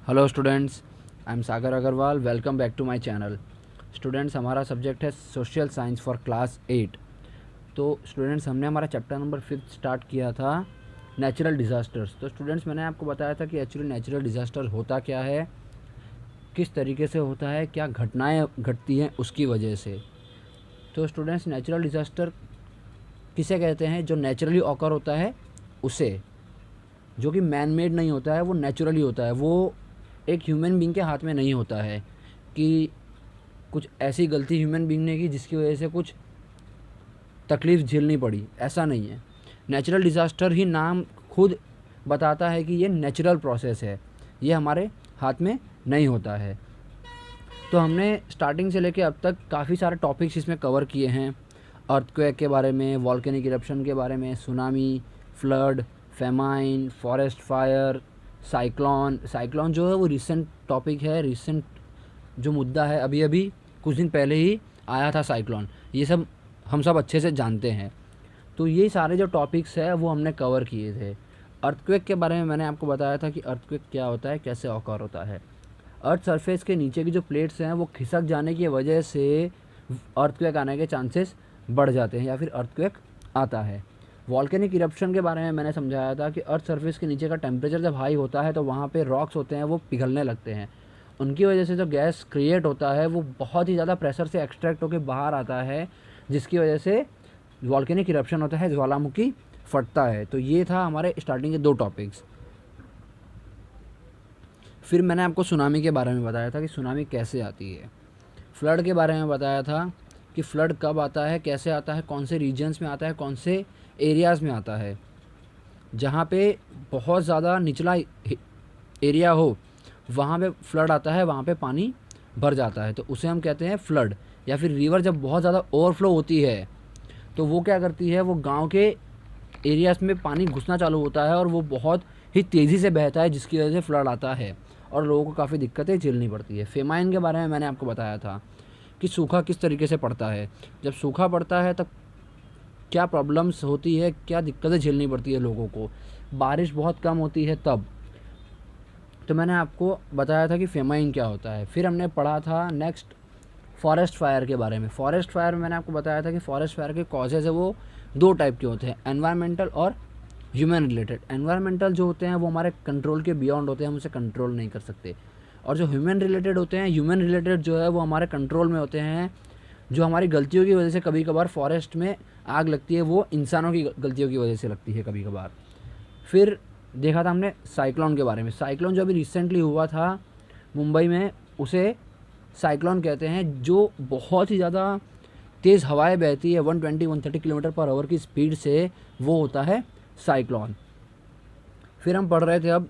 Hello students, I am Sagar Agarwal. Welcome back to my channel. Students, हमारा subject है social science for class 8। तो students, हमने हमारा chapter number 5 start किया था, नेचुरल डिज़ास्टर्स। तो स्टूडेंट्स, मैंने आपको बताया था कि एक्चुअली नेचुरल डिज़ास्टर होता क्या है, किस तरीके से होता है, क्या घटनाएं घटती हैं उसकी वजह से। तो स्टूडेंट्स, नेचुरल डिज़ास्टर किसे कहते हैं? जो नेचुरली ऑकर होता है उसे, जो कि मैन मेड नहीं होता है, वो नेचुरली होता है। वो एक ह्यूमन बीइंग के हाथ में नहीं होता है कि कुछ ऐसी गलती ह्यूमन बीइंग ने की जिसकी वजह से कुछ तकलीफ़ झेलनी पड़ी, ऐसा नहीं है। नेचुरल डिज़ास्टर ही नाम खुद बताता है कि ये नेचुरल प्रोसेस है, ये हमारे हाथ में नहीं होता है। तो हमने स्टार्टिंग से लेके अब तक काफ़ी सारे टॉपिक्स इसमें कवर किए हैं। अर्थक्वेक के बारे में, वॉल्केनिक इरप्शन के बारे में, tsunami, flood, famine, forest fire, cyclone. Cyclone जो है वो रिसेंट टॉपिक है, रिसेंट जो मुद्दा है, अभी अभी कुछ दिन पहले ही आया था साइक्लोन। ये सब हम सब अच्छे से जानते हैं। तो ये सारे जो टॉपिक्स है वो हमने कवर किए थे। अर्थक्वेक के बारे में मैंने आपको बताया था कि अर्थक्वेक क्या होता है, कैसे ऑकर होता है। अर्थ सरफेस के नीचे की जो प्लेट्स हैं वो खिसक जाने की वजह से अर्थक्वेक आने के चांसेस बढ़ जाते हैं या फिर अर्थक्वेक आता है। वॉल्केनिक इरप्शन के बारे में मैंने समझाया था कि अर्थ सरफेस के नीचे का टेम्परेचर जब हाई होता है तो वहाँ पे रॉक्स होते हैं वो पिघलने लगते हैं। उनकी वजह से जो गैस क्रिएट होता है वो बहुत ही ज़्यादा प्रेशर से एक्सट्रैक्ट होकर बाहर आता है, जिसकी वजह से वॉल्केनिक इरप्शन होता है, ज्वालामुखी फटता है। तो ये था हमारे स्टार्टिंग के 2 टॉपिक्स। फिर मैंने आपको सुनामी के बारे में बताया था कि सुनामी कैसे आती है। फ्लड के बारे में बताया था कि फ्लड कब आता है, कैसे आता है, कौन से रीजन्स में आता है, कौन से एरियाज़ में आता है। जहाँ पे बहुत ज़्यादा निचला एरिया हो वहाँ पे फ्लड आता है, वहाँ पे पानी भर जाता है, तो उसे हम कहते हैं फ्लड। या फिर रिवर जब बहुत ज़्यादा ओवरफ्लो होती है तो वो क्या करती है, वो गांव के एरियाज़ में पानी घुसना चालू होता है और वो बहुत ही तेज़ी से बहता है, जिसकी वजह से फ्लड आता है और लोगों को काफ़ी दिक्कतें झेलनी पड़ती है। फेमाइन के बारे में मैंने आपको बताया था कि सूखा किस तरीके से पड़ता है। जब सूखा पड़ता है तब क्या प्रॉब्लम्स होती है, क्या दिक्कतें झेलनी पड़ती है लोगों को। बारिश बहुत कम होती है तब। तो मैंने आपको बताया था कि फेमाइन क्या होता है। फिर हमने पढ़ा था नेक्स्ट फॉरेस्ट फायर के बारे में। फॉरेस्ट फायर में मैंने आपको बताया था कि फॉरेस्ट फायर के कॉजेज़ है वो 2 टाइप के होते हैं, एनवायरमेंटल और ह्यूमन रिलेटेड। एनवायरमेंटल जो होते हैं वो हमारे कंट्रोल के बियॉन्ड होते हैं, हम उसे कंट्रोल नहीं कर सकते। और जो ह्यूमन रिलेटेड होते हैं, ह्यूमन रिलेटेड जो है वो हमारे कंट्रोल में होते हैं। जो हमारी गलतियों की वजह से कभी कभार फॉरेस्ट में आग लगती है, वो इंसानों की गलतियों की वजह से लगती है कभी कभार। फिर देखा था हमने साइक्लोन के बारे में। साइक्लोन जो अभी रिसेंटली हुआ था मुंबई में, उसे साइक्लोन कहते हैं। जो बहुत ही ज़्यादा तेज़ हवाएं बहती है 120-130 किलोमीटर पर आवर की स्पीड से, वो होता है साइक्लोन। फिर हम पढ़ रहे थे अब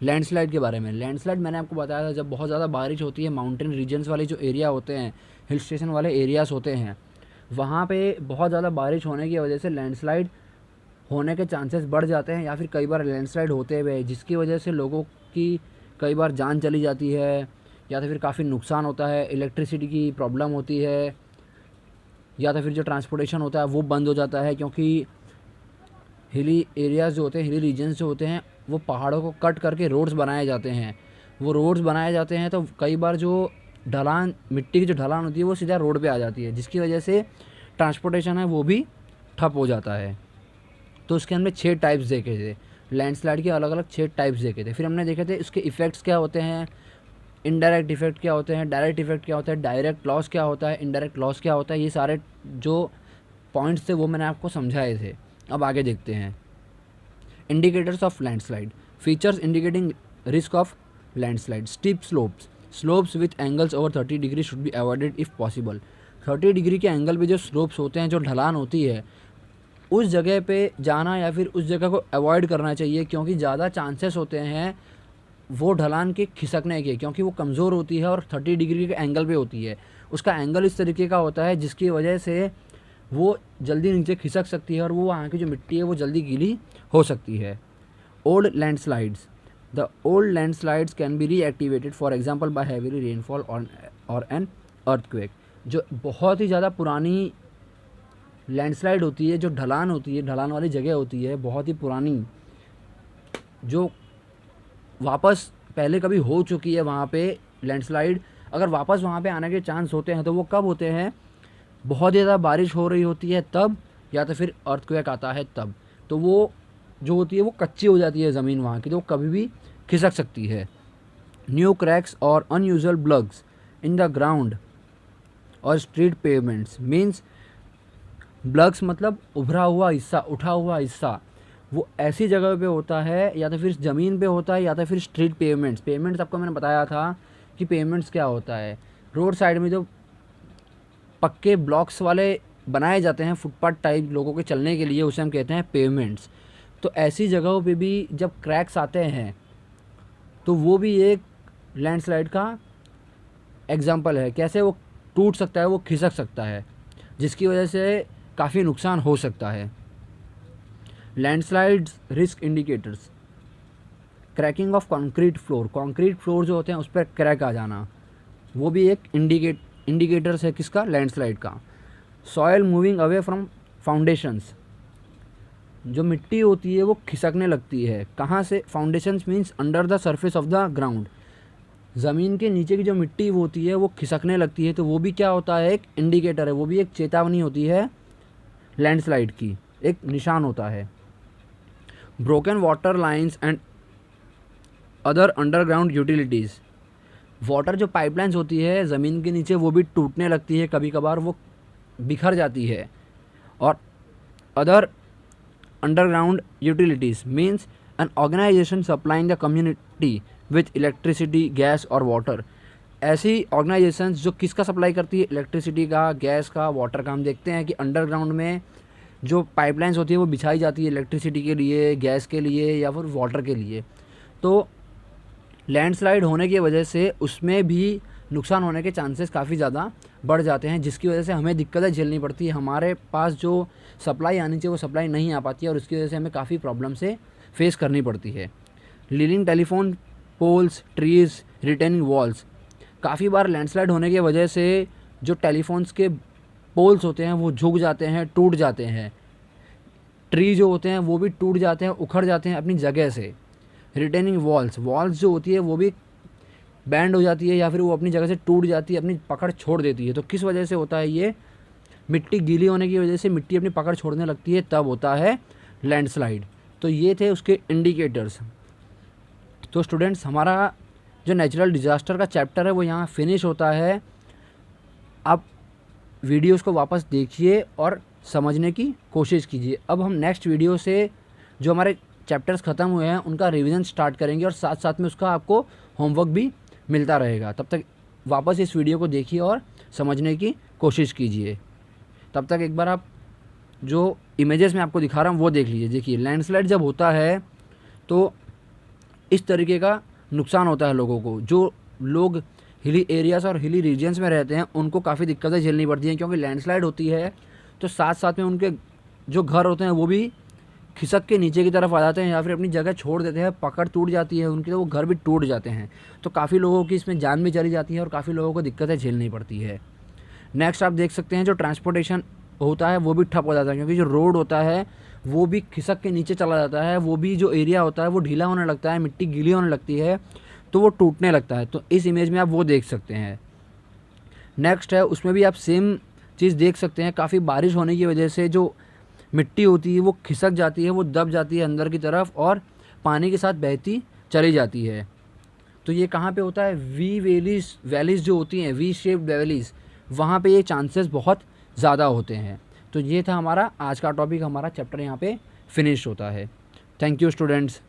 लैंडस्लाइड के बारे में। लैंडस्लाइड मैंने आपको बताया था, जब बहुत ज़्यादा बारिश होती है, माउंटेन रीजन्स वाले जो एरिया होते हैं, हिल स्टेशन वाले एरियाज़ होते हैं, वहाँ पे बहुत ज़्यादा बारिश होने की वजह से लैंडस्लाइड होने के चांसेस बढ़ जाते हैं या फिर कई बार लैंडस्लाइड होते हुए, जिसकी वजह से लोगों की कई बार जान चली जाती है या तो फिर काफ़ी नुकसान होता है, इलेक्ट्रिसिटी की प्रॉब्लम होती है, या तो फिर जो ट्रांसपोर्टेशन होता है वो बंद हो जाता है। क्योंकि हिली एरियाज़ जो होते हैं, हिली रीजन्स जो होते हैं, वो पहाड़ों को कट करके रोड्स बनाए जाते हैं। वो रोड्स बनाए जाते हैं तो कई बार जो ढलान, मिट्टी की जो ढलान होती है वो सीधा रोड पे आ जाती है, जिसकी वजह से ट्रांसपोर्टेशन है वो भी ठप हो जाता है। तो उसके हमने 6 टाइप्स देखे थे, लैंडस्लाइड के अलग अलग 6 टाइप्स देखे थे। फिर हमने देखे थे इसके इफ़ेक्ट्स क्या होते हैं, इनडायरेक्ट इफ़ेक्ट क्या होते हैं, डायरेक्ट इफ़ेक्ट क्या होता है, डायरेक्ट लॉस क्या होता है, इनडायरेक्ट लॉस क्या होता है। ये सारे जो पॉइंट्स थे वो मैंने आपको समझाए थे। अब आगे देखते हैं। Indicators of landslide, features indicating risk of landslide. Steep slopes, slopes with angles over 30 degree should be avoided if possible. 30 degree के एंगल पे जो स्लोप्स होते हैं, जो ढलान होती है, उस जगह पे जाना या फिर उस जगह को अवॉइड करना चाहिए, क्योंकि ज़्यादा चांसेस होते हैं वो ढलान के खिसकने के, क्योंकि वो कमज़ोर होती है और 30 डिग्री के एंगल पे होती है। उसका एंगल इस तरीके का होता है जिसकी वजह से वो जल्दी नीचे खिसक सकती है और वो वहाँ की जो मिट्टी है वो जल्दी गीली हो सकती है। Old landslides, the old landslides can be reactivated for example bye heavy rainfall और एन अर्थक्वेक। जो बहुत ही ज़्यादा पुरानी लैंडस्लाइड होती है, जो ढलान होती है, ढलान वाली जगह होती है बहुत ही पुरानी, जो वापस पहले कभी हो चुकी है वहाँ पे लैंडस्लाइड, अगर वापस वहाँ पे आने के चांस होते हैं तो वो कब होते हैं, बहुत ज़्यादा बारिश हो रही होती है तब, या तो फिर अर्थक्वेक आता है तब। तो वो जो होती है वो कच्ची हो जाती है ज़मीन वहाँ की, तो वो कभी भी खिसक सकती है। न्यू क्रैक्स और unusual blogs in the ground और स्ट्रीट पेवमेंट्स मीन्स, ब्लग्स मतलब उभरा हुआ हिस्सा, उठा हुआ हिस्सा, वो ऐसी जगह पे होता है या तो फिर ज़मीन पे होता है या तो फिर स्ट्रीट पेवमेंट्स। पेवमेंट्स आपको मैंने बताया था कि पेवमेंट्स क्या होता है, रोड साइड में जो पक्के ब्लॉक्स वाले बनाए जाते हैं फुटपाथ टाइप लोगों के चलने के लिए, उसे हम कहते हैं पेवमेंट्स। तो ऐसी जगहों पे भी जब क्रैक्स आते हैं तो वो भी एक लैंडस्लाइड का एग्जांपल है। कैसे वो टूट सकता है, वो खिसक सकता है, जिसकी वजह से काफ़ी नुकसान हो सकता है। Landslides risk indicators, cracking of concrete floor, concrete floor जो होते हैं उस पर क्रैक आ जाना, वो भी एक इंडिकेटर्स है किसका, लैंडस्लाइड का। Soil moving away from foundations, जो मिट्टी होती है वो खिसकने लगती है, कहाँ से, foundations means under the surface of the ground, ज़मीन के नीचे की जो मिट्टी होती है वो खिसकने लगती है, तो वो भी क्या होता है, एक इंडिकेटर है, वो भी एक चेतावनी होती है लैंडस्लाइड की, एक निशान होता है। Broken water lines and other underground utilities, water जो पाइपलाइंस होती है ज़मीन के नीचे वो भी टूटने लगती है, कभी कभार वो बिखर जाती है। और other underground utilities means an organization supplying the community with electricity, gas और वाटर, ऐसी ऑर्गेनाइजेशंस जो किसका सप्लाई करती है, इलेक्ट्रिसिटी का, गैस का, वाटर का। हम देखते हैं कि अंडरग्राउंड में जो पाइपलाइंस होती है वो बिछाई जाती है इलेक्ट्रिसिटी के लिए, गैस के लिए या फिर वाटर के लिए। तो लैंडस्लाइड होने की वजह से उसमें भी नुकसान होने के चांसेस काफ़ी ज़्यादा बढ़ जाते हैं, जिसकी वजह से हमें दिक्कतें झेलनी पड़ती है। हमारे पास जो सप्लाई आनी चाहिए वो सप्लाई नहीं आ पाती है और उसकी वजह से हमें काफ़ी प्रॉब्लम से फेस करनी पड़ती है। Leaning telephone poles, trees, retaining walls, काफ़ी बार लैंडस्लाइड होने की वजह से जो टेलीफोन्स के पोल्स होते हैं वो झुक जाते हैं, टूट जाते हैं। ट्री जो होते हैं वो भी टूट जाते हैं, उखड़ जाते हैं अपनी जगह से। रिटेनिंग वॉल्स, वॉल्स जो होती है वो भी बैंड हो जाती है या फिर वो अपनी जगह से टूट जाती है, अपनी पकड़ छोड़ देती है। तो किस वजह से होता है ये, मिट्टी गीली होने की वजह से मिट्टी अपनी पकड़ छोड़ने लगती है, तब होता है लैंडस्लाइड। तो ये थे उसके इंडिकेटर्स। तो स्टूडेंट्स, हमारा जो नेचुरल डिज़ास्टर का चैप्टर है वो यहाँ फिनिश होता है। आप वीडियोस को वापस देखिए और समझने की कोशिश कीजिए। अब हम नेक्स्ट वीडियो से जो हमारे चैप्टर्स ख़त्म हुए हैं उनका रिवीजन स्टार्ट करेंगे और साथ साथ में उसका आपको होमवर्क भी मिलता रहेगा। तब तक वापस इस वीडियो को देखिए और समझने की कोशिश कीजिए। तब तक एक बार आप जो इमेजेस मैं आपको दिखा रहा हूँ वो देख लीजिए। देखिए, लैंडस्लाइड जब होता है तो इस तरीके का नुकसान होता है लोगों को। जो लोग हिली एरियाज़ और हिली रीजन्स में रहते हैं उनको काफ़ी दिक्कतें झेलनी पड़ती हैं, क्योंकि लैंडस्लाइड होती है तो साथ साथ में उनके जो घर होते हैं वो भी खिसक के नीचे की तरफ आ जाते हैं या फिर अपनी जगह छोड़ देते हैं, पकड़ टूट जाती है उनकी, तो वो घर भी टूट जाते हैं। तो काफ़ी लोगों की इसमें जान भी चली जाती है और काफ़ी लोगों को दिक्कतें झेलनी पड़ती है। नेक्स्ट आप देख सकते हैं जो ट्रांसपोर्टेशन होता है वो भी ठप हो जाता है, क्योंकि जो रोड होता है वो भी खिसक के नीचे चला जाता है, वो भी जो एरिया होता है वो ढीला होने लगता है, मिट्टी गीली होने लगती है तो वो टूटने लगता है। तो इस इमेज में आप वो देख सकते हैं। नेक्स्ट है, उसमें भी आप सेम चीज़ देख सकते हैं। काफ़ी बारिश होने की वजह से जो मिट्टी होती है वो खिसक जाती है, वो दब जाती है अंदर की तरफ और पानी के साथ बहती चली जाती है। तो ये कहाँ पे होता है, वैलीज़ जो होती हैं, वी शेप्ड वैलीज़, वहाँ पे ये चांसेस बहुत ज़्यादा होते हैं। तो ये था हमारा आज का टॉपिक, हमारा चैप्टर यहाँ पे फिनिश होता है। Thank you students.